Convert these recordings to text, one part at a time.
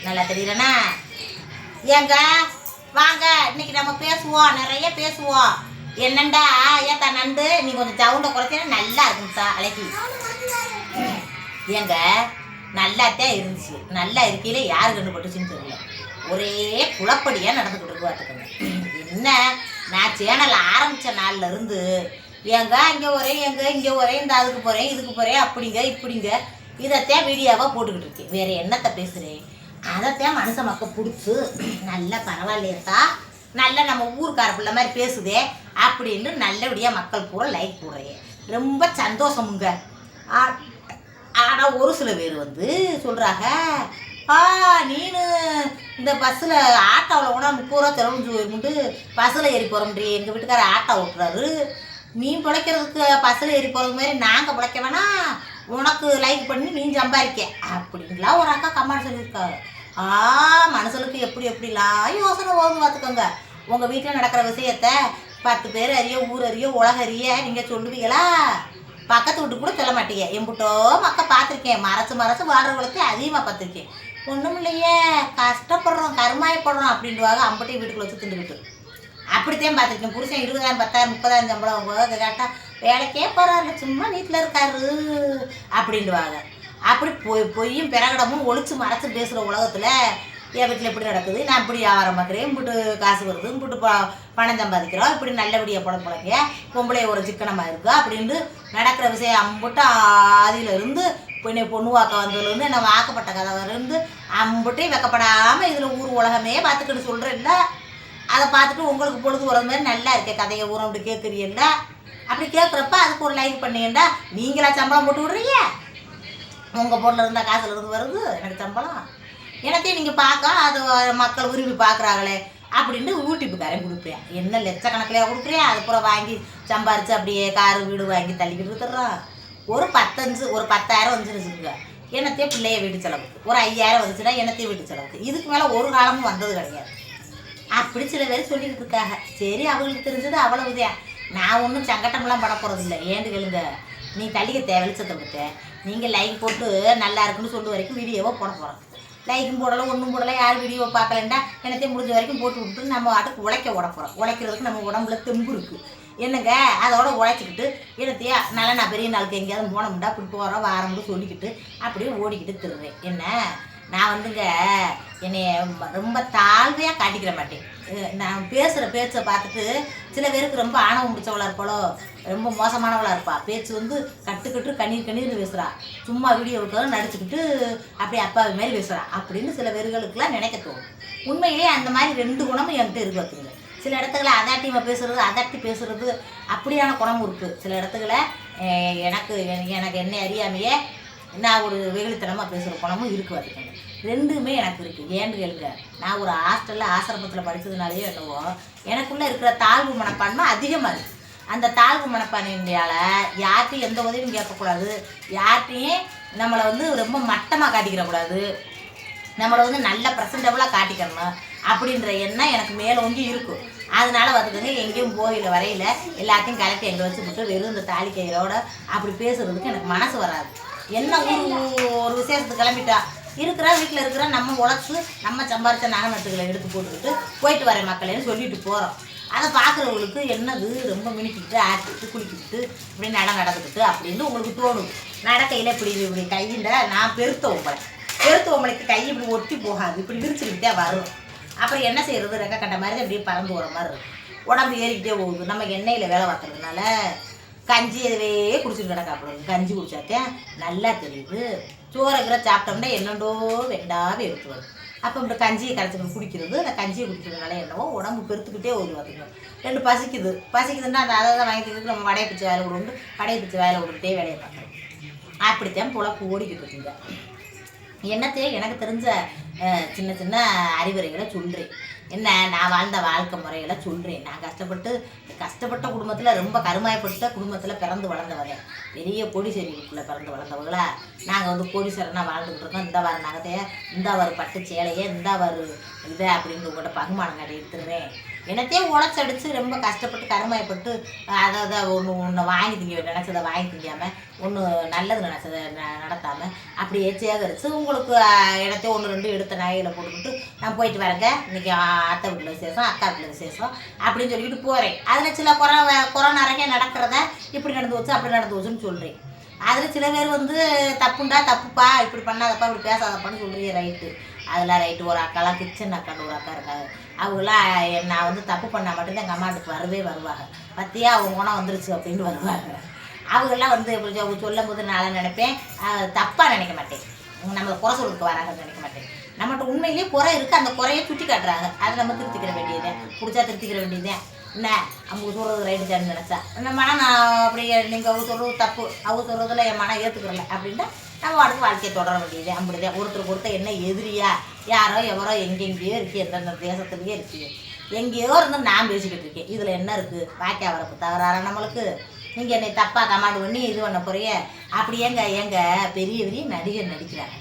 நல்லா தெரியலண்ணா ஏங்க வாங்க இன்னைக்கு நம்ம பேசுவோம், நிறைய பேசுவோம். என்னண்டா ஏத்தா நண்டு நீ கொஞ்சம் சவுண்டை குறைச்சா நல்லா இருக்குங்கத்தா அழைக்கி. ஏங்க நல்லாத்தான் இருந்துச்சு, நல்லா இருக்கையில யாரு கண்டுபட்டுச்சுன்னு தெரியல. ஒரே குழப்படியாக நடந்துக்கிட்டு இருக்கு பார்த்துக்கோங்க. என்ன நான் சேனல் ஆரம்பித்த நாளில் இருந்து ஏங்க இங்கே ஒரே எங்க இங்கே ஒரே இந்த அதுக்கு போகிறேன் இதுக்கு போகிறேன் அப்படிங்க இப்படிங்க இதைத்தான் வீடியோவாக போட்டுக்கிட்டு இருக்கேன். வேறு என்னத்தை பேசுகிறேன், அதைத்தான் மனுஷ மக்கள் பிடிச்சி நல்லா பரவாயில்லையத்தா நல்லா நம்ம ஊருக்கார பிள்ளை மாதிரி பேசுதே அப்படின்னு நல்லபடியாக மக்கள் பூரா லைக் போடுறேன். ரொம்ப சந்தோஷமுங்க. ஆனால் ஒரு சில பேர் வந்து சொல்கிறாங்க, நீனு இந்த பஸ்ஸில் ஆட்டோவில் கூட 30 ரூபா செலவுஞ்சு போயிட்டு பஸ்ஸில் ஏறி போகிறோம்ன்றி. எங்கள் வீட்டுக்கார ஆட்டோ ஓட்டுறாரு, நீ பிழைக்கிறதுக்கு பஸ்ஸில் ஏறி போகிறது மாதிரி நாங்கள் பிழைக்க வேணா, உனக்கு லைக் பண்ணி நீ சம்பாதிக்க அப்படின்லாம் ஒரு அக்கா கமெண்ட் சொல்லியிருக்காங்க. மனுஷனுக்கு எப்படி எப்படிலாம் யோசனை போகுது பார்த்துக்கோங்க. உங்கள் வீட்டில் நடக்கிற விஷயத்த 10 பேர் அறிய ஊர் அறிய உலக அறிய நீங்கள் சொல்லுவீங்களா? பக்கத்து வீட்டு கூட சொல்ல மாட்டீங்க. எம்பிட்டோ மக்கள் பார்த்துருக்கேன், மறைச்சு வாழ்றவங்களுக்கு அதிகமாக பார்த்துருக்கேன். ஒன்றும் இல்லையே கஷ்டப்படுறோம் கருமாயப்படுறோம் அப்படின்வாங்க. அம்பட்டையும் வீட்டுக்குள்ள வச்சு திண்டுக்கிட்டு அப்படித்தான் பார்த்துருக்கேன். புருஷன் 20,000 10,000 30,000 சம்பளம் கேட்டால் வேலைக்கே போகிறாரு, சும்மா வீட்டில் இருக்காரு அப்படின்வாங்க. அப்படி பொய்யும் பிறகடமும் ஒழிச்சு மறைச்சு பேசுகிற உலகத்தில் என் வீட்டில் எப்படி நடக்குது, நான் இப்படி வியாபாரம் பார்க்குறேன், இம்பிட்டு காசு வருது, இம்பிட்டு பணம் சம்பாதிக்கிறோம், இப்படி நல்லபடியாக பிழைங்க, பொம்பளை ஒரு சிக்கனமாக இருக்குது அப்படின்னு நடக்கிற விஷயம் அம்பிட்டு ஆதியிலேருந்து பொண்ணு வாக்க வந்ததுலேருந்து என்ன வாக்கப்பட்ட கதை இருந்து அம்பிட்டே வைக்கப்படாமல் இதில் ஊர் உலகமே பார்த்துக்கிட்டு சொல்கிறேன்ல. அதை பார்த்துட்டு உங்களுக்கு பொழுது வர மாதிரி நல்லா இருக்கே கதையை ஊரம் அப்படி கேட்குறீல்ல. அப்படி கேட்குறப்ப அதுக்கு ஒரு லைக் பண்ணீங்கண்டா நீங்களா சம்பளம் போட்டு விடுறீங்க? உங்கள் பொருளில் இருந்தால் காசுல இருந்து வருது எனக்கு சம்பளம், எனத்தையும் நீங்கள் பார்க்க அது மக்கள் விரும்பி பார்க்குறாங்களே அப்படின்ட்டு யூடியூப்புக்காரன் கொடுப்பேன். என்ன லட்சக்கணக்கிலையாக கொடுக்குறேன், அதுக்கப்புறம் வாங்கி சம்பாரித்து அப்படியே காரு வீடு வாங்கி தள்ளிக்கிட்டு இருக்கிறோம். ஒரு 10,000 வந்துச்சுன்னு வச்சுக்கோங்க, என்னத்தையும் பிள்ளைய வீட்டு செலவுக்கு. ஒரு 5,000 வந்துச்சுன்னா என்னத்தையும் வீட்டு செலவுக்கு. இதுக்கு மேலே ஒரு காலமும் வந்தது கிடையாது. அப்படி சில பேர் சொல்லிக்கிட்டு இருக்காங்க. சரி அவங்களுக்கு தெரிஞ்சது அவ்வளவுதான். நான் ஒன்றும் சங்கட்டமெல்லாம் பட போகிறது இல்லை. ஏன்னு கேளுங்க, நீ தள்ளிக்க வெளிச்சத்தை விட்டு நீங்கள் லைக் போட்டு நல்லா இருக்குன்னு சொல்ல வரைக்கும் வீடியோவை போட போகிறோம். லைக்கும் போடலை ஒன்றும் போடலை, யார் வீடியோவை பார்க்கலண்டா என்னத்தையும் முடிஞ்ச வரைக்கும் போட்டு விட்டு நம்ம ஆட்டுக்கு உழைக்க ஓட போகிறோம். உழைக்கிறதுக்கு நம்ம உடம்புல தெம்பு இருக்குது என்னங்க. அதோட உழைச்சிக்கிட்டு என்னத்தையா நல்லா நான் பெரிய நாளுக்கு எங்கேயாவது போனோம்டா அப்படி போகிறோம் வாரம்னு சொல்லிக்கிட்டு அப்படியே ஓடிக்கிட்டு திருவேன். என்ன நான் வந்துங்க என்னைய ரொம்ப தாழ்வையாக காட்டிக்கிற மாட்டேன். நான் பேசுகிற பேச்சை பார்த்துட்டு சில பேருக்கு ரொம்ப ஆணவம் முடிச்சவளாக இருப்பாளோ, ரொம்ப மோசமானவளாக இருப்பா. பேச்சு வந்து கட்டுக்கட்டு கண்ணீர்னு பேசுகிறா, சும்மா வீடியோவுக்கு நடிச்சுக்கிட்டு அப்படியே அப்பாவி மாதிரி பேசுகிறா அப்படின்னு சில பேர்களுக்கெல்லாம் நினைக்க தோணும். உண்மையிலேயே அந்த மாதிரி 2 குணமும் என்கிட்ட இருக்கு பார்த்துங்க. சில இடத்துல அதாட்டியமாக பேசுகிறது அதட்டி பேசுகிறது அப்படியான குணமும் இருக்குது. சில இடத்துல எனக்கு என்ன அறியாமையே நான் ஒரு வெகுளித்தனமாக பேசுகிற குணமும் இருக்குது பார்த்துக்கோங்க. 2மே எனக்கு இருக்குது. ஏன்னு கேளுங்க, நான் ஒரு ஹாஸ்டலில் ஆசிரமத்தில் படித்ததுனாலேயே என்னவோ எனக்குள்ளே இருக்கிற தாழ்வு மனப்பான்மை அதிகமாக இருக்குது. அந்த தாழ்வு மனப்பான்மையால் யார்கிட்டையும் எந்த உதவியும் கேட்கக்கூடாது, யார்கிட்டையும் நம்மளை வந்து ரொம்ப மட்டமாக காட்டிக்கிறக்கூடாது, நம்மளை வந்து நல்ல ப்ரெசன்டபுளாக காட்டிக்கணும் அப்படின்ற எண்ணம் எனக்கு மேலோங்கி இருக்கும். அதனால பார்த்துக்கோங்க, எங்கேயும் போயில வரையில் எல்லாத்தையும் கலெக்ட் எங்கே வச்சுக்கிட்டு வெறும் இந்த தாலி கயிறோட அப்படி பேசுகிறதுக்கு எனக்கு மனசு வராது. என்ன ஒரு விசேஷத்துக்கு கிளம்பிட்டா இருக்கிற வீட்டில் இருக்கிற நம்ம உழைச்சி நம்ம சம்பாரித்த நகை நட்டுகளை எடுத்து போட்டுக்கிட்டு போயிட்டு வரேன் மக்களேன்னு சொல்லிட்டு போகிறோம். அதை பார்க்குறவங்களுக்கு என்னது ரொம்ப மினிக்கிட்டு ஆட்டிக்கிட்டு குளிக்கிட்டு இப்படி நடந்துக்கிட்டு அப்படின்னு உங்களுக்கு தோணுது. நடக்கையில் இப்படி கையில் நான் பெருத்த ஓம்பளைக்கு கை இப்படி ஒட்டி போகாது, இப்படி விரிச்சுக்கிட்டே வரும். அப்புறம் என்ன செய்கிறது, ரெக்க கட்ட மாதிரி அப்படியே பறந்து போகிற மாதிரி இருக்கும். உடம்பு ஏறிக்கிட்டே போகுது. நம்ம எண்ணெயில் வேலை பார்க்குறதுனால கஞ்சி இதுவே குடிச்சிட்டு கிடக்காப்படுது. கஞ்சி குடிச்சாத்தேன் நல்லா தெரியுது. சோறுக்கிற சாப்பிட்டோம்னா என்னண்டோ வெண்டாவே எடுத்து வரும். அப்போ இப்படி கஞ்சியை கரைச்சிக்கிட்டு குடிக்கிறது, அந்த கஞ்சியை குடிக்கிறதுனால என்னவோ உடம்பு பெருத்துக்கிட்டே ஓடி பார்த்துக்கணும். 2 பசிக்குதுன்னா அந்த அதை தான் வாங்கிட்டு நம்ம வடையை பிச்சு வேலை விடுண்டு வடையை பிச்சு வேலை விட்டுக்கிட்டே வேலையை பார்க்குறோம். அப்படித்தான் பொழப்பு ஓடிக்கிட்டு இருக்குங்க. என்னத்தையும் எனக்கு தெரிஞ்ச சின்ன சின்ன அறிவுரைகளை சொல்கிறேன். என்ன நான் வாழ்ந்த வாழ்க்கை முறைகளை சொல்கிறேன். நான் கஷ்டப்பட்ட குடும்பத்தில் ரொம்ப கருமாயப்பட்ட குடும்பத்தில் பிறந்து வளர்ந்தவங்க. பெரிய கோடீஸ்வரிக்குள்ளே பிறந்து வளர்ந்தவங்களா நாங்கள் வந்து கோடீஸ்வரனாக வாழ்ந்துக்கிட்டு இருக்கோம். இந்த வார நகத்தையை, இந்த வார பட்டு சேலையை, இந்த வார இதை அப்படின்னு உங்கள்கிட்ட பகுமானம் காட்டி எடுத்துடுறேன். என்னத்தையே உழைச்சடிச்சு ரொம்ப கஷ்டப்பட்டு கருமாயப்பட்டு அதை ஒன்று வாங்கி திங்க நினச்சதை வாங்கி திங்காமல் ஒன்று நல்லது நினச்சதை நடத்தாமல் அப்படியே சேகரித்து உங்களுக்கு இடத்தையும் ஒன்று ரெண்டு எடுத்த நகையில் போட்டுக்கிட்டு நான் போயிட்டு வரேங்க இன்றைக்கி அத்தை வீட்டில் விசேஷம் அக்கா வீட்டில் விசேஷம் அப்படின்னு சொல்லிக்கிட்டு போகிறேன். அதில் சில குறை நிறைய நடக்கிறத இப்படி நடந்து வச்சு அப்படி நடந்து வச்சுன்னு சொல்கிறேன். அதில் சில பேர் வந்து தப்புண்டா தப்புப்பா இப்படி பண்ணாதப்பா இப்படி பேசாதப்பான்னு சொல்கிறீங்க, ரைட்டு. அதெல்லாம் ரைட்டு. ஒரு அக்காலாம் கிச்சன் அக்காண்டு ஒரு அக்கா இருக்காங்க. அவங்களாம் நான் வந்து தப்பு பண்ணால் மட்டும்தான் எங்கள் அம்மாட்டுக்கு வருவாங்க. பற்றியா அவங்க குணம் வந்துருச்சு அப்படின்னு வருவாங்க. அவங்கெல்லாம் வந்து இப்படி அவங்க சொல்லும் போது நான் நினைப்பேன், தப்பாக நினைக்க மாட்டேன், நம்மளை குறை சொல்லுக்கு வராங்கன்னு நினைக்க மாட்டேன். நம்மகிட்ட உண்மையிலேயே குறை இருக்குது, அந்த குறையை சுட்டி காட்டுறாங்க, அதை நம்ம திருத்திக்கிற வேண்டியதேன், பிடிச்சா திருத்திக்கிற வேண்டியதேன். என்ன அவங்க சொல்கிறது ரைட்டு தான் நினச்சா நம்ம மனம் நான் அப்படி நீங்கள் அவங்க சொல்கிறது தப்பு, அவங்க சொல்கிறதுல என் மனம் ஏற்றுக்கிறல அப்படின்னா நம்ம வாட்டுக்கு வாழ்க்கையை தொடர வேண்டியது. அப்படிதான் ஒருத்தருக்கு ஒருத்தர் என்ன எதிரியா யாரோ எவரோ எங்கெங்கேயோ இருக்குது, எந்தெந்த தேசத்துலேயே இருக்குது, எங்கேயோ இருந்து நான் பேசிக்கிட்டு இருக்கேன். இதில் என்ன இருக்குது? வாய்க்கா வரப்பு தவறாரா நம்மளுக்கு? நீங்கள் என்னை தப்பாக கமாண்ட் பண்ணி இது பண்ண போறிய? அப்படி எங்க பெரிய பெரிய நடிகர் நடிக்கிறாங்க,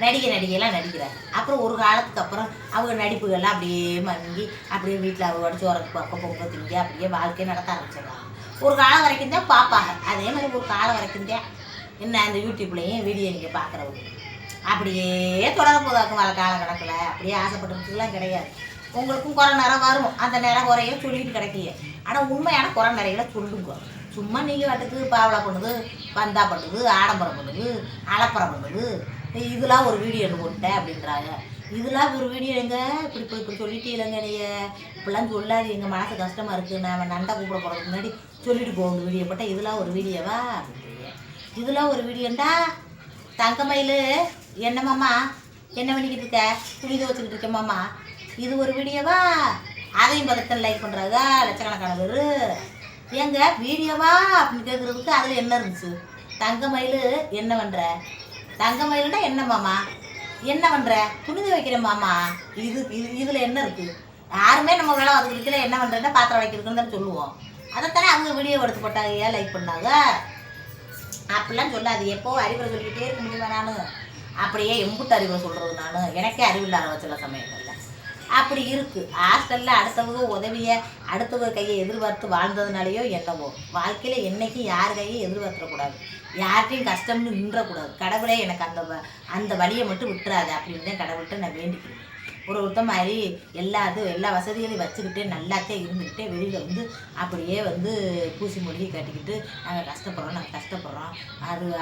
நடிகைலாம் நடிக்கிறாங்க. அப்புறம் ஒரு காலத்துக்கு அப்புறம் அவங்க நடிப்புகள்லாம் அப்படியே மங்கி அப்படியே வீட்டில் அவங்க உடச்சி வரதுக்கு பக்கம் பொங்க திங்க அப்படியே வாழ்க்கையை நடத்த ஆரம்பிச்சிடுறாங்க. ஒரு காலம் வரைக்கும் தான் பார்ப்பாங்க. அதே மாதிரி ஒரு காலம் வரைக்கும் தான் என்ன அந்த யூடியூப்லேயும் வீடியோ நீங்கள் பார்க்குறவங்க அப்படியே தொடர போதாக்கும் வர காலக்கணக்கில். அப்படியே ஆசைப்பட்டுலாம் கிடையாது. உங்களுக்கும் குறை நேரம் வரும், அந்த நேரம் குறைய சொல்லிட்டு கிடைக்கிய. ஆனால் உண்மையான குறை நிறைகளை சொல்லுங்க. சும்மா நீங்கள் வாட்டுக்கு பாவலை பண்ணுது, பந்தா பண்ணுது, ஆடம்பரம் பண்ணுது, அலப்பறம் பண்ணுது, இதெல்லாம் ஒரு வீடியோ எடுத்து போட்டேன் அப்படின்றாங்க. இதெல்லாம் ஒரு வீடியோ எங்க இப்படி சொல்லிட்டு இல்லைங்க, நீங்கள் இப்படிலாம் சொல்லாது, எங்கள் மனசு கஷ்டமாக இருக்குது, நான் நண்டை கூப்பிட போகிறதுக்கு முன்னாடி சொல்லிட்டு போகணும் வீடியோ போட்டால் இதெல்லாம் ஒரு வீடியோவா அப்படின்றீங்க. இதெல்லாம் ஒரு வீடியோண்டா தங்கமயில் என்னம்மாம்மா என்ன பண்ணிக்கிட்டு இருக்க, துணி துவச்சிக்கிட்டு இருக்கேன் மாமா, இது ஒரு வீடியோவா? அதையும் பதத்தை லைக் பண்ணுறாங்க லட்சக்கணக்கான பேர். ஏங்க வீடியோவா அப்படின்னு கேட்குறதுக்கு அதில் என்ன இருந்துச்சு? தங்கமயில் என்ன பண்ணுற, தங்கமயில்னா என்ன மாமா, என்ன பண்ணுற, துணிது வைக்கிறேன் மாமா, இதில் என்ன இருக்குது? யாருமே நம்ம வேலை அதுக்கு என்ன பண்ணுறேன்னா பாத்திரம் வைக்கிறதுன்னு தானே சொல்லுவோம். அதைத்தானே அவங்க வீடியோ எடுத்து போட்டாங்க, ஏன் லைக் பண்ணாங்க அப்படிலாம் சொல்லாது. எப்போ அறிவுரை சொல்லிக்கிட்டே இருக்க முடியுமா? நான் அப்படியே எம்புட்டு அறிவுரை சொல்கிறது, நான் எனக்கே அறிவில்லாத சில சமயங்கள்ல அப்படி இருக்குது. ஹாஸ்டலில் அடுத்தவங்க உதவியை அடுத்தவங்க கையை எதிர்பார்த்து வாழ்ந்ததுனாலையோ என்னவோ வாழ்க்கையில் என்றைக்கும் யார் கையை எதிர்பார்த்துடக்கூடாது, யார்கிட்டையும் கஷ்டம்னு நின்றக்கூடாது. கடவுளே எனக்கு அந்த வழியை மட்டும் விட்டுறாது அப்படின்னு தான் கடவுள்கிட்ட நான் வேண்டிக்கிறேன். ஒருத்தர் மாதிரி எல்லா வசதிகளையும் வச்சுக்கிட்டே நல்லாத்தே இருந்துக்கிட்டே வெளியில் வந்து அப்படியே வந்து பூசி மொழிகை கட்டிக்கிட்டு நாங்கள் கஷ்டப்படுறோம்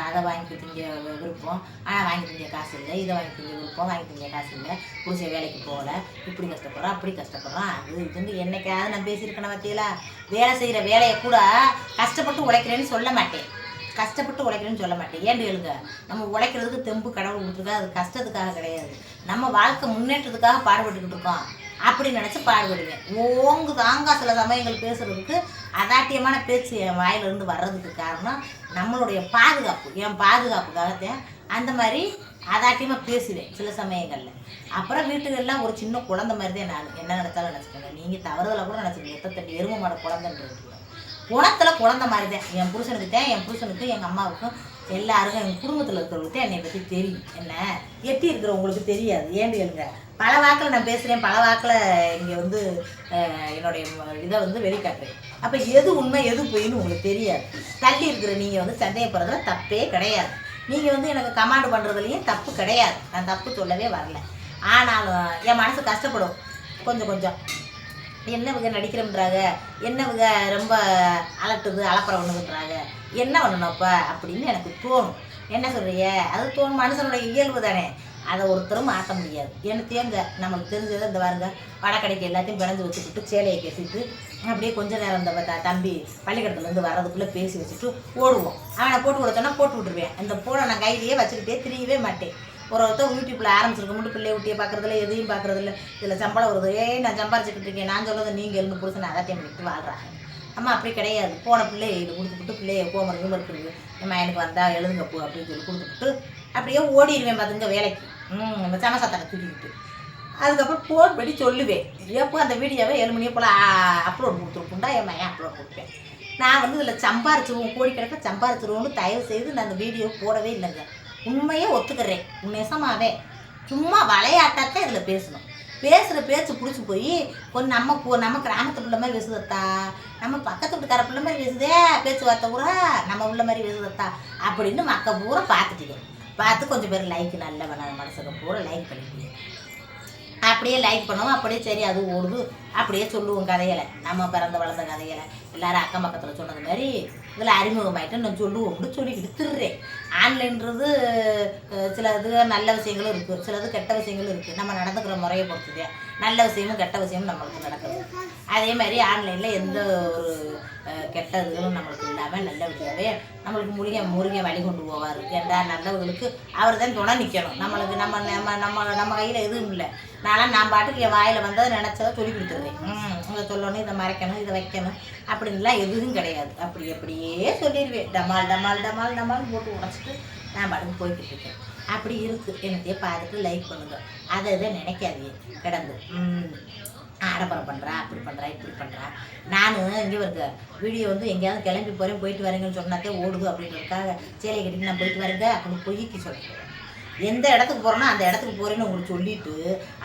அதை வாங்கி திங்க விருப்பம், ஆனால் வாங்கி திங்க காசு இல்லை, இதை வாங்கி திங்க விருப்பம், வாங்கி திங்க காசு இல்லை, பூசி வேலைக்கு போகலை, இப்படி கஷ்டப்படுறோம் அப்படி கஷ்டப்படுறோம், அது இதுன்னு என்னைக்காவது நான் பேசியிருக்கேன். பார்த்தீங்களா, வேலை செய்கிற வேலையை கூட கஷ்டப்பட்டு உழைக்கிறேன்னு சொல்ல மாட்டேன், கஷ்டப்பட்டு உழைக்கிறேன்னு சொல்ல மாட்டேன். ஏன்னு எழுங்க, நம்ம உழைக்கிறதுக்கு தெம்பு கடவுள் கொடுத்துருக்கா, அது கஷ்டத்துக்காக கிடையாது, நம்ம வாழ்க்கை முன்னேற்றத்துக்காக பாடுபட்டுக்கிட்டு இருக்கோம் அப்படி நினச்சி பாடுபடுவேன். தாங்க சில சமயங்கள் பேசுகிறதுக்கு அதாட்டியமான பேச்சு என் வாயிலிருந்து வர்றதுக்கு காரணம் நம்மளுடைய பாதுகாப்பு, என் பாதுகாப்புக்காகத்தான் அந்த மாதிரி அதாட்டியமாக பேசுவேன் சில சமயங்களில். அப்புறம் வீட்டுகள்லாம் ஒரு சின்ன குழந்தை மாதிரி தான் நான் என்ன நினச்சாலும் நினச்சிக்கோங்க. நீங்கள் தவறுதலை கூட நினச்சிக்கோங்க, எத்தத்தட்டி எருமை மாட குழந்தைன்றது குணத்தில் குழந்தை மாதிரி தான். என் புருஷனுக்கு எங்கள் அம்மாவுக்கும் எல்லாருக்கும் எங்கள் குடும்பத்தில் இருக்கிறவங்களுக்கு என்னை பற்றி தெரியும். என்ன எட்டி இருக்கிறவங்களுக்கு தெரியாது. ஏன்னு எழுங்க, பல வாக்கில் நான் பேசுகிறேன், பல வாக்கில் இங்கே வந்து என்னுடைய இதை வந்து வெளிக்காட்டுறேன். அப்போ எது உண்மை எது பொய்ன்னு உங்களுக்கு தெரியாது. தள்ளி இருக்கிற நீங்கள் வந்து சந்தேகப்படுறதுல தப்பே கிடையாது. நீங்கள் வந்து எனக்கு கமாண்ட் பண்ணுறதுலையும் தப்பு கிடையாது, நான் தப்பு சொல்லவே வரல. ஆனாலும் என் மனசு கஷ்டப்படும் கொஞ்சம். என்னவங்க நடிக்கிறோம்ன்றாங்க, என்னவங்க ரொம்ப அலப்புற ஒன்றுன்றாங்க, என்ன பண்ணணும்ப்பா அப்படின்னு எனக்கு தோணும். என்ன சொல்கிறீங்க, அது தோணும், மனுஷனுடைய இயல்பு தானே, அதை ஒருத்தரும் மாற்ற முடியாது. என்னத்தையங்க நம்மளுக்கு தெரிஞ்சதை இந்த பாருங்க, வடக்கடைக்கு எல்லாத்தையும் பிணைஞ்சு வச்சுக்கிட்டு சேலையை கட்டிட்டு அப்படியே கொஞ்ச நேரம் இந்த தம்பி பள்ளிக்கூடத்துலேருந்து வர்றதுக்குள்ளே பேசி வச்சுட்டு ஓடுவோம். அவனை போட்டு கொடுத்தோன்னா போட்டு விட்டுருவேன். அந்த போனை நான் கையிலேயே வச்சுக்கிட்டே திரியவே மாட்டேன். ஒருத்தர் யூடியூப்பில் ஆரம்பிச்சிருக்க மட்டும் பிள்ளைய ஊட்டியை பார்க்குறதில்ல, எதையும் பார்க்குறதில்ல, இதில் சம்பளம் வருது, நான் சம்பாரிச்சிக்கிட்டு இருக்கேன், நான் சொல்கிறது நீங்கள் எழுந்து புருஷனை அதாட்டியம் பண்ணிட்டு வாழ்கிறாங்க. அம்மா அப்படி கிடையாது. போன பிள்ளையை இது கொடுத்துக்கிட்டு பிள்ளைய ஹோம்ஒர்க்கும் இருக்குது, நம்ம எனக்கு வந்தால் எழுதுங்க போ அப்படின்னு சொல்லி கொடுத்துக்கிட்டு அப்படியே ஓடிடுவேன் பார்த்துங்க வேலைக்கு. நம்ம சமசாத்தனை தூக்கிக்கிட்டு அதுக்கப்புறம் ஃபோன் பண்ணி சொல்லுவேன், எப்போ அந்த வீடியோவை 7 மணியை போல் அப்லோட் கொடுத்துருக்குண்டா என் மையன் அப்லோட் கொடுப்பேன். நான் வந்து இதில் சம்பாரிச்சிருவோம், கோடிக்கணக்கில் சம்பாரிச்சிருவோன்னு தயவு செய்து நான் அந்த வீடியோ போடவே இல்லைங்க. உண்மையே ஒத்துக்கிறேன், நெசமாவே சும்மா விளையாட்டத்தை இதில் பேசணும். பேசுகிற பேச்சு பிடிச்சி போய் கொஞ்சம் நம்ம கிராமத்து பிள்ளை மாதிரி பேசுதத்தா, நம்ம பக்கத்து வீட்டுக்கார பிள்ளை மாதிரி பேசுதே பேச்சுவார்த்தை பூரா நம்ம உள்ள மாதிரி பேசுதத்தா அப்படின்னு மக்கள் பூரா பார்த்துட்டீங்க. பார்த்து கொஞ்சம் பேர் லைக் நல்ல மனசுக்கு பூரா லைக் பண்ணிட்டீங்க. அப்படியே லைக் பண்ணுவோம். அப்படியே சரி அது ஓடுது. அப்படியே சொல்லுவோம் கதைகளை, நம்ம பிறந்த வளர்ந்த கதைகளை எல்லாரும் அக்கம் பக்கத்தில் சொன்னது மாதிரி இதில் அறிமுகமாயிட்டு நான் சொல்லுவோம்னு சொல்லிக்கிட்டு திருறேன். ஆன்லைன்றது சில இது நல்ல விஷயங்களும் இருக்குது, சிலது கெட்ட விஷயங்களும் இருக்குது. நம்ம நடந்துக்கிற முறையை பொறுத்துதே நல்ல விஷயமும் கெட்ட விஷயமும் நம்மளுக்கு நடக்குது. அதே மாதிரி ஆன்லைனில் எந்த ஒரு கெட்ட இதுகளும் நம்மளுக்கு இல்லாமல் நல்லபடியாகவே நம்மளுக்கு முருகை வழி கொண்டு போவார். ஏண்டா நல்லவர்களுக்கு அவர் தான் துணை நிற்கணும். நம்மளுக்கு நம்ம நம்ம நம்ம நம்ம கையில் எதுவும் இல்லை. நான் பாட்டுக்கு என் வாயில் வந்ததை நினச்சதை சொல்லி கொடுத்துருவேன். இதை சொல்லணும், இதை மறைக்கணும், இதை வைக்கணும் அப்படின்லாம் எதுவும் கிடையாது. அப்படியே சொல்லிடுவேன். டமால் டமால் டமால் டமால் போட்டு உடச்சிட்டு நான் பாட்டுக்கு போய்கிட்டு இருக்கேன். அப்படி இருக்குது. என்னத்தையே பார்த்துட்டு லைக் பண்ணுங்க. அதை இதை நினைக்காதீங்க கிடந்து ஆடம்பரம் பண்ணுறா, அப்படி பண்ணுறா, இப்படி பண்ணுறா. நான் இங்கே வருங்க வீடியோ எங்கேயாவது கிளம்பி போகிறேன் போயிட்டு வரேங்கன்னு சொன்னாக்கே ஓடுது அப்படின்றதுக்காக சேலை கட்டிட்டு நான் போயிட்டு வரேங்க அப்படின்னு பொய்க்கு சொல்லிட்டு எந்த இடத்துக்கு போகிறேன்னா அந்த இடத்துக்கு போகிறேன்னு உங்களுக்கு சொல்லிவிட்டு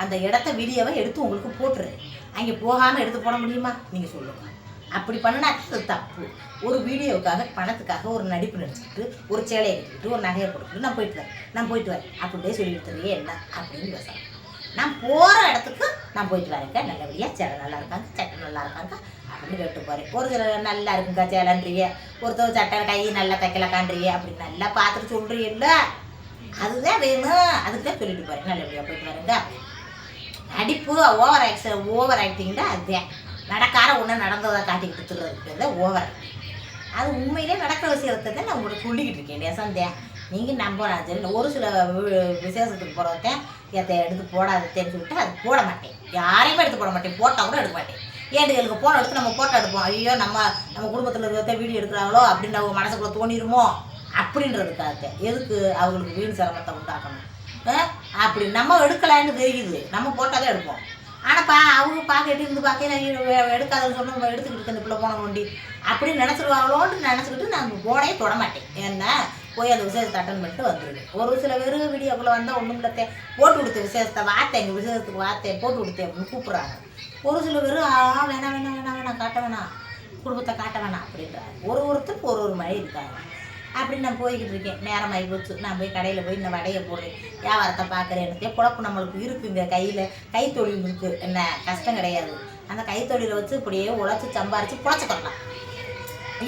அந்த இடத்த வீடியோவை எடுத்து உங்களுக்கு போட்டுறேன். அங்கே போகாமல் எடுத்து போட முடியுமா நீங்கள் சொல்லுங்கள். அப்படி பண்ணினா அது தப்பு. ஒரு வீடியோவுக்காக பணத்துக்காக ஒரு நடிப்பு நடிச்சுக்கிட்டு ஒரு சேலையை கட்டிக்கிட்டு ஒரு நகையை போட்டுக்கிட்டு நான் போயிட்டு வரேன் அப்படியே சொல்லிட்டு தெரியே என்ன அப்படின்னு பேசலாம். நான் போகிற இடத்துக்கு நான் போயிட்டு வரேங்க, நல்லபடியாக சேலை நல்லா இருக்காங்க, சட்டை நல்லா இருக்காங்க அப்படின்னு கேட்டு போகிறேன். ஒரு சில நல்லா இருக்குங்க சேலைன்றிய, ஒருத்தர் சட்டை கை நல்லா தைக்கலக்கான்றிய அப்படி நல்லா பார்த்துட்டு சொல்கிறீல்ல, அதுதான் வேணும். அதுக்கு தான் சொல்லிட்டு போகிறேன் நல்லபடியாக போயிட்டு வரேங்க. நடிப்பு ஓவர் ஆக்டிங் தான். அதுதான் நடக்கார ஒன்று நடந்ததை காட்டிக்கிட்டு சொல்கிறதுக்கு தான் ஓவர் ஆக்டிங். அது உண்மையிலே நடக்கிற விஷயத்தை தான் நான் உங்களுக்கு சொல்லிக்கிட்டு இருக்கேன். நெசந்தேன் நீங்கள் நம்புறாங்க. சரி, ஒரு சில விசேஷத்துக்கு போகிறவத்தேன் எதை எடுத்து போடாதேன்னு சொல்லிட்டு அது போட மாட்டேன். யாரையுமே எடுத்து போட மாட்டேன். போட்டால் கூட எடுக்க மாட்டேன். ஏடுகளுக்கு ஃபோன் எடுத்து நம்ம ஃபோட்டோ எடுப்போம். ஐயோ நம்ம குடும்பத்தில் இருக்கிறத வீடியோ எடுக்கிறாங்களோ அப்படின்னு அவங்க மனசுக்குள்ளே தோணிடுமோ அப்படின்றதுக்காக எதுக்கு அவங்களுக்கு வீண் சிரமத்தை உண்டாக்கணும். அப்படி நம்ம எடுக்கலான்னு தெரியுது, நம்ம போட்டால் தான் எடுப்போம். ஆனால் அவங்க பார்க்க இருந்து பார்க்க எடுக்காதன்னு சொன்னால் நம்ம எடுத்துக்கிட்டு இந்த பிள்ளை போன வண்டி அப்படின்னு நினச்சிருவாங்களோன்னு நினச்சிக்கிட்டு நான் போனே தொட மாட்டேன். ஏன்னா போய் அந்த விசேஷத்தை அட்டன் பண்ணிட்டு வந்துடுவேன். ஒரு சில பேர் வீடியோக்குள்ளே வந்தால் ஒன்றும் இல்லத்தை போட்டு கொடுத்த விசேஷத்தை வார்த்தை எங்கள் விசேஷத்துக்கு வார்த்தை போட்டு கொடுத்தேன் அப்படின்னு கூப்பிட்றாங்க. ஒரு சில பேர் வேணாம் காட்ட வேணாம், குடும்பத்தை காட்ட வேணாம் அப்படின்றாங்க. ஒருத்தருக்கு ஒரு மாதிரி இருக்காங்க. அப்படின்னு நான் போய்கிட்டு இருக்கேன். நேரமாகி போச்சு. நான் போய் கடையில் போய் இந்த வடையை போடுறேன், வியாபாரத்தை பார்க்குறேன். எனக்கு பொழப்பு நம்மளுக்கு இருக்குங்க, கையில் கைத்தொழில் இருக்குது, என்ன கஷ்டம் கிடையாது. அந்த கைத்தொழிலை வச்சு இப்படியே உழைச்சி சம்பாரித்து பொழைச்சிக்கலாம்.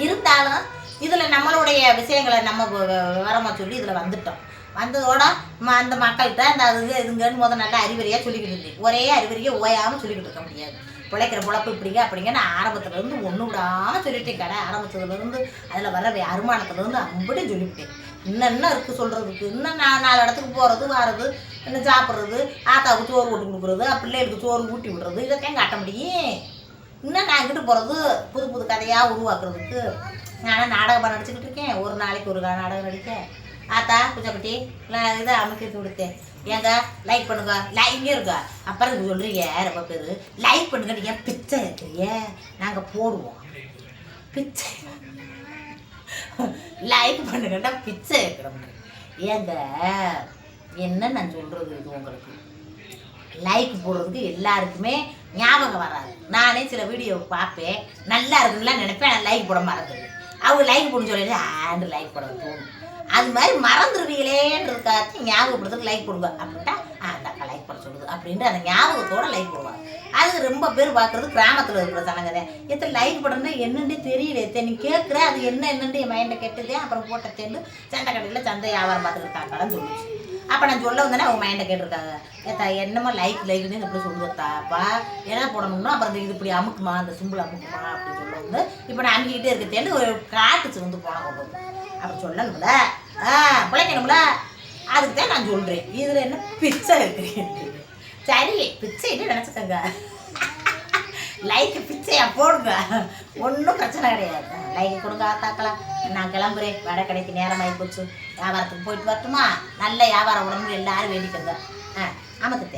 இருந்தாலும் இதில் நம்மளுடைய விஷயங்களை நம்ம விவரமாக சொல்லி இதில் வந்துட்டோம். வந்ததோட அந்த மக்கள்கிட்ட அந்த இதுங்கன்னு நல்லா அறிவுரையாக சொல்லிக்கிட்டு இருந்தேன். ஒரே அறிவுரையை ஓயாமல் சொல்லிக்கிட்டு இருக்க முடியாது. பிழைக்கிற பொழப்பு இப்படிங்க அப்படிங்க நான் ஆரம்பத்துலேருந்து ஒன்று விடாமல் சொல்லிட்டேன். கடை ஆரம்பத்துலேருந்து அதில் வர வருமானத்துலேருந்து அப்படியே சொல்லிவிட்டேன். இன்னும் இருக்குது சொல்கிறதுக்கு. இன்னும் நான் 4 இடத்துக்கு போகிறது வர்றது, இன்னும் சாப்பிட்றது, ஆத்தாவுக்கு சோறு ஊட்டி கொடுக்குறது, பிள்ளைகளுக்கு சோறு ஊட்டி விடுறது, இதைத்தான் காட்ட முடியும். இன்னும் நான் இங்கிட்டு போகிறது புது கதையாக உருவாக்குறதுக்கு. நான் நாடகமாக நடிச்சுக்கிட்டு இருக்கேன். ஒரு நாளைக்கு ஒரு நாடகம் நடிக்கேன். ஆத்தா பூச்சப்பட்டி இதை அமைக்க கொடுத்தேன். ஏங்க லைக் பண்ணுங்க, இங்கே இருக்கா அப்புறம் இது சொல்கிறீங்க ரொம்ப பேர் லைக் பண்ணுங்க. நீங்கள் பிச்சை இருக்கிறீங்க, நாங்கள் போடுவோம் பிச்சை. லைக் பண்ணுங்கட்டா பிச்சை இருக்கிறோம். ஏங்க என்ன நான் சொல்கிறது, இது உங்களுக்கு லைக் போடுறதுக்கு எல்லாருக்குமே ஞாபகம் வராது. நானே சில வீடியோ பார்ப்பேன், நல்லா இருக்குன்னு நினைப்பேன், நான் லைக் போட மறந்துடுவேன். அவங்க லைக் போடணும்னு சொல்லிட்டு லைக் போட தோணும். அது மாதிரி மறந்துடுவீங்களேன்றதுக்காக ஞாபகப்படுத்துக்கு லைக் போடுங்க அப்படின்ட்டா அந்த அக்கா லைக் பண்ண சொல்லுது அப்படின்ட்டு அந்த ஞாபகத்தோட லைக் போடுவாங்க. அது ரொம்ப பேர் பார்க்குறது கிராமத்தில் இருக்கிற சனங்கதை. எத்தனை லைக் போடுறதுன்னா என்னென்னு தெரியல. நீ கேட்குற அது என்னென்னு என் மைண்டை கேட்டதே. அப்புறம் போட்ட சேர்ந்து சந்தை கடையில் சந்தை வியாபாரம் பார்த்துக்கிட்டாங்கன்னு சொல்லிச்சு. அப்போ நான் சொல்ல வந்தேன்னா அவங்க மைண்டை கேட்டிருக்காங்க. ஏத்தா என்னம்மா லைக்னு இப்படி சொல்லுதாப்பா, என்ன போடணும்னா அப்புறம் இது இப்படி அமுக்குமா, அந்த சிம்பிள் அமுக்குமா அப்படின்னு சொல்ல வந்து இப்போ நான் அமுக்கிக்கிட்டே இருக்கேன்னு ஒரு காட்டுச்சு போனால் கொண்டு வந்து அப்படி சொல்லணும்ல, பிழைக்கணும்ல. அதுக்கு தான் நான் சொல்கிறேன். இதில் என்ன பிச்சை இருக்கிறேன். சரி பிச்சைன்னு நினச்சிக்கோங்க. லைக்கு பிச்சையா போடுங்க, ஒன்றும் பிரச்சனை கிடையாது. லைக் கொடுங்க ஆத்தாக்கலாம். நான் கிளம்புறேன், வடை கடைக்கு நேரமாகி போச்சு. வியாபாரத்துக்கு போயிட்டு வரட்டுமா? நல்ல வியாபாரம் உடம்பு எல்லாரும் வேண்டிக்கோங்க. ஆமாம்.